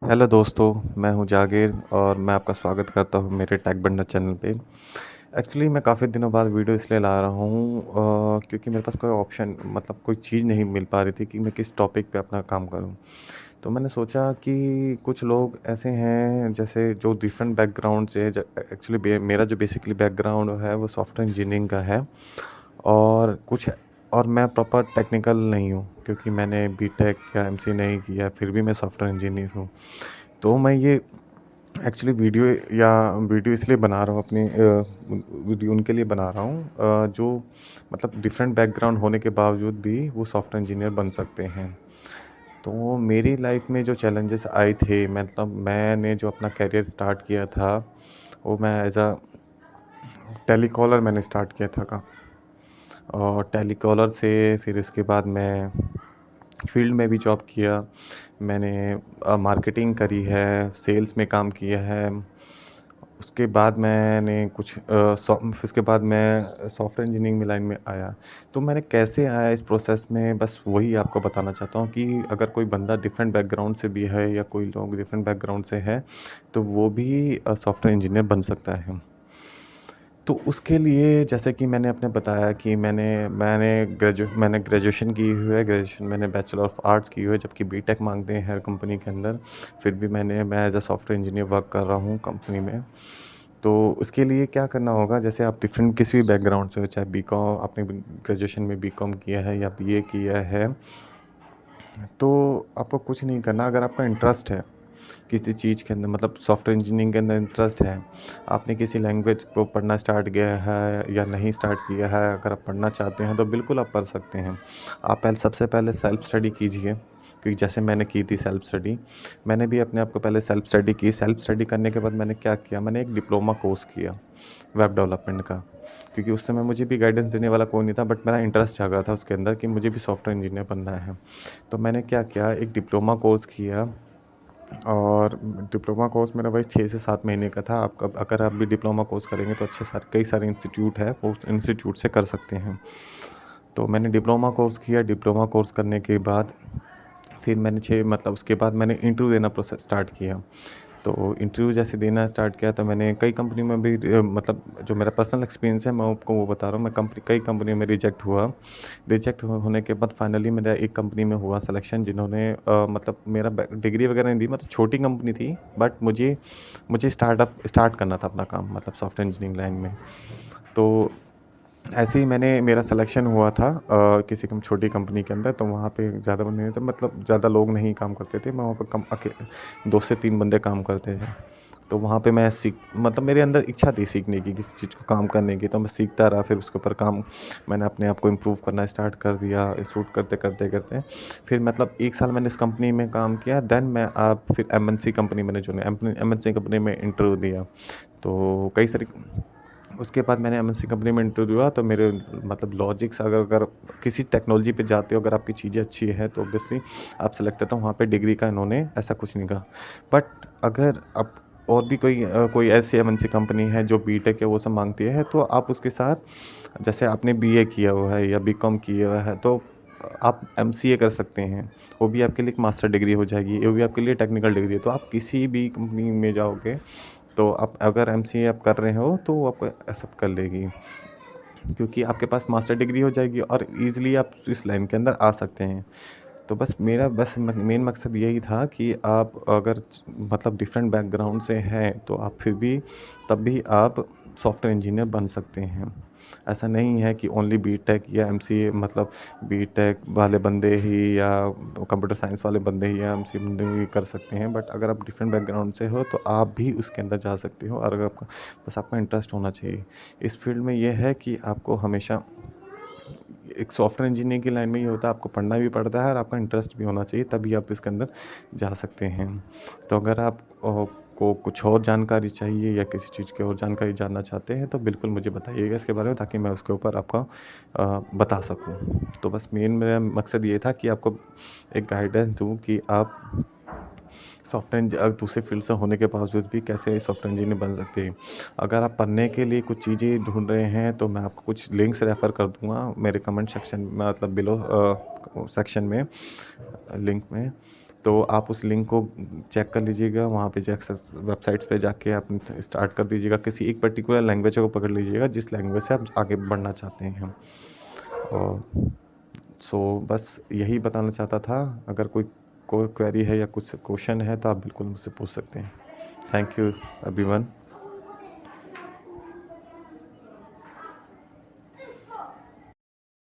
Hello दोस्तों, मैं हूँ जागिर और मैं आपका स्वागत करता हूँ मेरे टेक बंडर चैनल पे। एक्चुअली मैं काफ़ी दिनों बाद वीडियो इसलिए ला रहा हूँ क्योंकि मेरे पास कोई ऑप्शन मतलब कोई चीज़ नहीं मिल पा रही थी कि मैं किस टॉपिक पे अपना काम करूँ। तो मैंने सोचा कि कुछ लोग ऐसे हैं जैसे जो डिफरेंट बैकग्राउंड से एक्चुअली मेरा जो बेसिकली बैकग्राउंड है वो सॉफ्टवेयर इंजीनियरिंग का है। और कुछ और मैं प्रॉपर टेक्निकल नहीं हूँ क्योंकि मैंने बीटेक या एमसी नहीं किया, फिर भी मैं सॉफ्टवेयर इंजीनियर हूँ। तो मैं ये एक्चुअली वीडियो इसलिए बना रहा हूँ वीडियो उनके लिए बना रहा हूँ जो मतलब डिफरेंट बैकग्राउंड होने के बावजूद भी वो सॉफ्टवेयर इंजीनियर बन सकते हैं। तो मेरी लाइफ में जो चैलेंजेस आए थे मतलब मैंने जो अपना करियर स्टार्ट किया था वो मैं एज अ टेलीकॉलर मैंने स्टार्ट किया था का और टेलीकॉलर से फिर इसके बाद मैं फील्ड में भी जॉब किया। मैंने मार्केटिंग करी है, सेल्स में काम किया है। उसके बाद मैंने उसके बाद मैं सॉफ्टवेयर इंजीनियरिंग में लाइन में आया। तो मैंने कैसे आया इस प्रोसेस में बस वही आपको बताना चाहता हूँ कि अगर कोई बंदा डिफरेंट बैकग्राउंड से भी है या कोई लोग डिफरेंट बैकग्राउंड से है, तो वो भी सॉफ्टवेयर इंजीनियर बन सकता है। तो उसके लिए जैसे कि मैंने आपने बताया कि मैंने ग्रेजुएशन की हुई है, ग्रेजुएशन मैंने बैचलर ऑफ आर्ट्स की हुई है, जबकि बीटेक माँगते हैं हर कंपनी के अंदर। फिर भी मैं as a software engineer work कर रहा हूँ कंपनी में। तो उसके लिए क्या करना होगा, जैसे आप डिफरेंट किसी भी बैकग्राउंड से हो, चाहे बीकॉम आपने ग्रेजुएशन में बीकॉम किया है या बीए किया है, तो आपको कुछ नहीं करना। अगर आपका इंटरेस्ट है किसी चीज़ के अंदर मतलब सॉफ्टवेयर इंजीनियरिंग के अंदर इंटरेस्ट है, आपने किसी लैंग्वेज को पढ़ना स्टार्ट किया है या नहीं स्टार्ट किया है, अगर आप पढ़ना चाहते हैं तो बिल्कुल आप पढ़ सकते हैं। आप सबसे पहले सेल्फ स्टडी कीजिए, क्योंकि जैसे मैंने की थी सेल्फ स्टडी। मैंने भी अपने आप को पहले सेल्फ स्टडी की। सेल्फ स्टडी करने के बाद मैंने क्या किया, मैंने एक डिप्लोमा कोर्स किया वेब डेवलपमेंट का, क्योंकि उस समय मुझे भी गाइडेंस देने वाला कोई नहीं था, बट मेरा इंटरेस्ट जागा था उसके अंदर कि मुझे भी सॉफ्टवेयर इंजीनियर बनना है। तो मैंने क्या किया, एक डिप्लोमा कोर्स किया और डिप्लोमा कोर्स मेरा वही 6 से 7 महीने का था। अगर आप भी डिप्लोमा कोर्स करेंगे तो कई सारे इंस्टीट्यूट है, वो उस इंस्टीट्यूट से कर सकते हैं। तो मैंने डिप्लोमा कोर्स किया। डिप्लोमा कोर्स करने के बाद फिर मैंने 6 मतलब उसके बाद मैंने इंटरव्यू देना प्रोसेस स्टार्ट किया। तो इंटरव्यू जैसे देना स्टार्ट किया तो मैंने कई कंपनी में भी मतलब जो मेरा पर्सनल एक्सपीरियंस है मैं आपको वो बता रहा हूँ। मैं कई कंपनी में रिजेक्ट हुआ। होने के बाद फाइनली मेरा एक कंपनी में हुआ सिलेक्शन, जिन्होंने मतलब मेरा डिग्री वगैरह नहीं दी, मतलब छोटी कंपनी थी, बट मुझे मुझे स्टार्ट करना था अपना काम मतलब सॉफ्टवेयर इंजीनियरिंग लाइन में। तो ऐसे ही मेरा सिलेक्शन हुआ था किसी छोटी कंपनी के अंदर। तो वहाँ पे ज़्यादा बंदे नहीं थे, मतलब ज़्यादा लोग नहीं काम करते थे। मैं वहाँ पे 2 से 3 बंदे काम करते थे। तो वहाँ पे मैं सीख मतलब मेरे अंदर इच्छा थी सीखने की, किसी चीज़ को काम करने की, तो मैं सीखता रहा। फिर उसके ऊपर काम मैंने अपने आप को इम्प्रूव करना स्टार्ट कर दिया। शूट करते फिर मतलब 1 साल मैंने इस कंपनी में काम किया। देन फिर एमएनसी कंपनी मैंने चुनी। एमएनसी कंपनी में इंटरव्यू दिया। तो कई सारी उसके बाद मैंने एमएनसी कंपनी में इंटरव्यू दिया। तो मेरे मतलब लॉजिक्स, अगर अगर किसी टेक्नोलॉजी पे जाते हो, अगर आपकी चीज़ें अच्छी है तो ऑब्वियसली आप सेलेक्ट होते हो। वहाँ पे डिग्री का इन्होंने ऐसा कुछ नहीं कहा। बट अगर आप और भी कोई ऐसी एमएनसी कंपनी है जो बीटेक है वो सब माँगती है, तो आप उसके साथ जैसे आपने बीए किया हुआ है या बीकॉम किया हुआ है तो आप एमसीए कर सकते हैं। वो भी आपके लिए एक मास्टर डिग्री हो जाएगी, वो भी आपके लिए टेक्निकल डिग्री है। तो आप किसी भी कंपनी में जाओगे तो आप अगर एमसीए आप कर रहे हो तो वो आपको एक्सेप्ट कर लेगी, क्योंकि आपके पास मास्टर डिग्री हो जाएगी और ईज़िली आप इस लाइन के अंदर आ सकते हैं। तो बस मेन मकसद यही था कि आप अगर मतलब डिफरेंट बैकग्राउंड से हैं तो आप फिर भी तब भी आप सॉफ्टवेयर इंजीनियर बन सकते हैं। ऐसा नहीं है कि ओनली बीटेक या एमसीए मतलब बीटेक वाले बंदे ही या कंप्यूटर साइंस वाले बंदे ही या एमसीए बंदे ही कर सकते हैं। बट अगर आप डिफरेंट बैकग्राउंड से हो तो आप भी उसके अंदर जा सकते हो, और अगर आपका बस आपका इंटरेस्ट होना चाहिए। इस फील्ड में ये है कि आपको हमेशा एक सॉफ्टवेयर इंजीनियरिंग की लाइन में ये होता है, आपको पढ़ना भी पड़ता है और आपका इंटरेस्ट भी होना चाहिए, तभी आप इसके अंदर जा सकते हैं। तो अगर आप को कुछ और जानकारी चाहिए या किसी चीज़ की और जानकारी जानना चाहते हैं तो बिल्कुल मुझे बताइएगा इसके बारे में, ताकि मैं उसके ऊपर आपका बता सकूँ। तो बस मेरा मकसद ये था कि आपको एक गाइडेंस दूँ कि आप दूसरे फील्ड से होने के बावजूद भी कैसे सॉफ्टवेयर इंजीनियर बन सकते हैं। अगर आप पढ़ने के लिए कुछ चीज़ें ढूँढ रहे हैं तो मैं आपको कुछ लिंक्स रेफ़र कर दूँगा मेरे कमेंट सेक्शन में, मतलब बिलो सेक्शन में लिंक में। तो आप उस लिंक को चेक कर लीजिएगा, वहाँ पे जेएक्सेस वेबसाइट्स पे जाके आप स्टार्ट कर दीजिएगा। किसी एक पर्टिकुलर लैंग्वेज को पकड़ लीजिएगा जिस लैंग्वेज से आप आगे बढ़ना चाहते हैं। और सो बस यही बताना चाहता था। अगर कोई क्वेरी है या कुछ क्वेश्चन है तो आप बिल्कुल मुझसे पूछ सकते हैं। Thank you everyone.